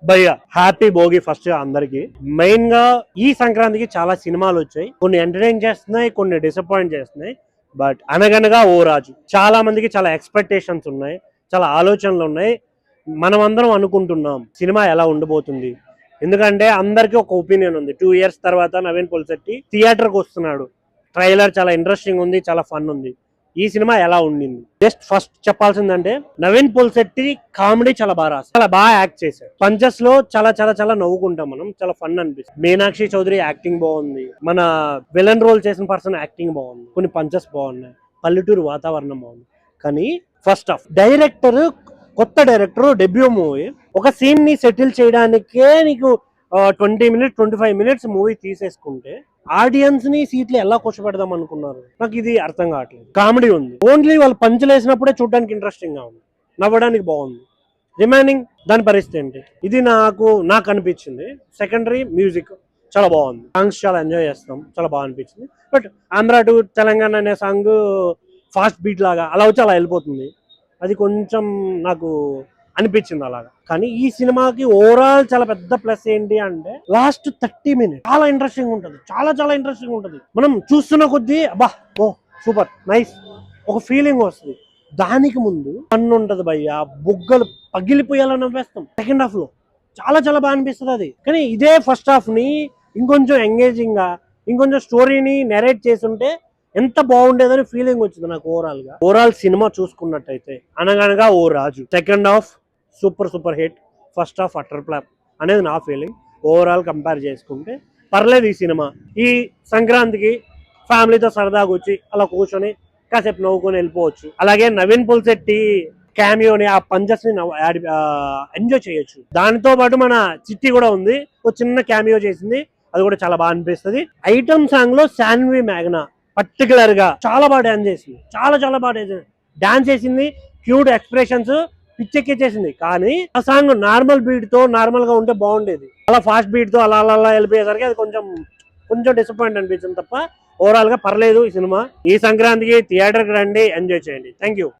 భయ్య happy Bhogi first అందరికి. Main గా ఈ సంక్రాంతికి చాలా సినిమాలు వచ్చాయి. కొన్ని ఎంటర్టైన్ చేస్తున్నాయి, కొన్ని డిసప్పాయింట్ చేస్తున్నాయి. బట్ అనగనగా ఓ రాజు చాలా మందికి చాలా ఎక్స్పెక్టేషన్స్ ఉన్నాయి, చాలా ఆలోచనలు ఉన్నాయి. మనం అందరం అనుకుంటున్నాం సినిమా ఎలా ఉండబోతుంది. ఎందుకంటే అందరికీ ఒక ఒపీనియన్ ఉంది. 2 years తర్వాత నవీన్ పొలిశెట్టి థియేటర్కి వస్తున్నాడు. ట్రైలర్ చాలా ఇంట్రెస్టింగ్ ఉంది, చాలా ఫన్ ఉంది. ఈ సినిమా ఎలా ఉండింది? జస్ట్ ఫస్ట్ చెప్పాల్సిందంటే నవీన్ పొలిశెట్టి కామెడీ చాలా బాగా రాశారు, చాలా బాగా యాక్ట్ చేశారు. పంచెస్ లో చాలా చాలా చాలా నవ్వుకుంటాం మనం, చాలా ఫన్ అనిపిస్తుంది. మీనాక్షి చౌదరి యాక్టింగ్ బాగుంది, మన విలన్ రోల్ చేసిన పర్సన్ యాక్టింగ్ బాగుంది, కొన్ని పంచెస్ బాగున్నాయి, పల్లెటూరు వాతావరణం బాగుంది. కానీ ఫస్ట్ ఆఫ్ డైరెక్టర్, కొత్త డైరెక్టర్, డెబ్యూ మూవీ, ఒక సీన్ ని సెటిల్ చేయడానికే నీకు 20 minutes 25 minutes మూవీ తీసేసుకుంటే ఆడియన్స్ ని సీట్లు ఎలా కూర్చోబెడదాం అనుకున్నారు? నాకు ఇది అర్థం కావట్లేదు. కామెడీ ఉంది, ఓన్లీ వాళ్ళు పంచులు వేసినప్పుడే చూడడానికి ఇంట్రెస్టింగ్ గా ఉంది, నవ్వడానికి బాగుంది. రిమైనింగ్ దాని పరిస్థితి ఏంటి? ఇది నాకు అనిపించింది. సెకండరీ మ్యూజిక్ చాలా బాగుంది, సాంగ్స్ చాలా ఎంజాయ్ చేస్తాం, చాలా బాగా అనిపించింది. బట్ ఆంధ్ర టు తెలంగాణ అనే సాంగ్ ఫాస్ట్ బీట్ లాగా అలా వచ్చి అలా వెళ్ళిపోతుంది. అది కొంచెం నాకు అనిపించింది అలాగా. కానీ ఈ సినిమాకి ఓవరాల్ చాలా పెద్ద ప్లస్ ఏంటి అంటే లాస్ట్ 30 minutes చాలా ఇంట్రెస్టింగ్ ఉంటుంది, చాలా చాలా ఇంట్రెస్టింగ్ ఉంటుంది. మనం చూస్తున్న కొద్దీ అబ్బా ఓ సూపర్ నైస్ ఒక ఫీలింగ్ వస్తుంది. దానికి ముందు పన్ను ఉంటది భయ్య, బుగ్గలు పగిలిపోయాలని నవ్వేస్తాం. సెకండ్ హాఫ్ లో చాలా చాలా బాగా అనిపిస్తుంది అది. కానీ ఇదే ఫస్ట్ హాఫ్ ని ఇంకొంచెం ఎంగేజింగ్ గా, ఇంకొంచెం స్టోరీని నెరేట్ చేస్తుంటే ఎంత బాగుండేదని ఫీలింగ్ వచ్చింది నాకు. ఓవరాల్ సినిమా చూసుకున్నట్టయితే Anaganaga O Raju second half super super hit, first half utter flop అనేది నా ఫీలింగ్. ఓవరాల్ కంపేర్ చేసుకుంటే పర్లేదు ఈ సినిమా. ఈ సంక్రాంతికి ఫ్యామిలీతో సరదాగా వచ్చి అలా కూర్చొని కాసేపు నవ్వుకొని వెళ్ళిపోవచ్చు. అలాగే నవీన్ పొలిశెట్టి క్యామియోని, ఆ పంచెస్ ని ఎంజాయ్ చేయొచ్చు. దానితో పాటు మన చిట్టి కూడా ఉంది, ఒక చిన్న క్యామియో చేసింది, అది కూడా చాలా బాగా అనిపిస్తుంది. ఐటమ్ సాంగ్ లో శాన్వి మేఘనా పర్టికులర్ గా చాలా బాగా డాన్స్ చేసింది, చాలా చాలా బాగా డాన్స్ చేసింది. క్యూట్ ఎక్స్ప్రెషన్స్ పిచ్చెక్కిచ్చేసింది. కానీ ఆ సాంగ్ నార్మల్ బీట్ తో నార్మల్ గా ఉంటే బాగుండేది. అలా ఫాస్ట్ బీట్ తో అలా అలా వెళ్ళిపోయేసరికి అది కొంచెం డిసప్పాయింట్ అనిపించింది తప్ప ఓవరాల్ గా పర్లేదు ఈ సినిమా. ఈ సంక్రాంతికి థియేటర్కి రండి, ఎంజాయ్ చేయండి. Thank you.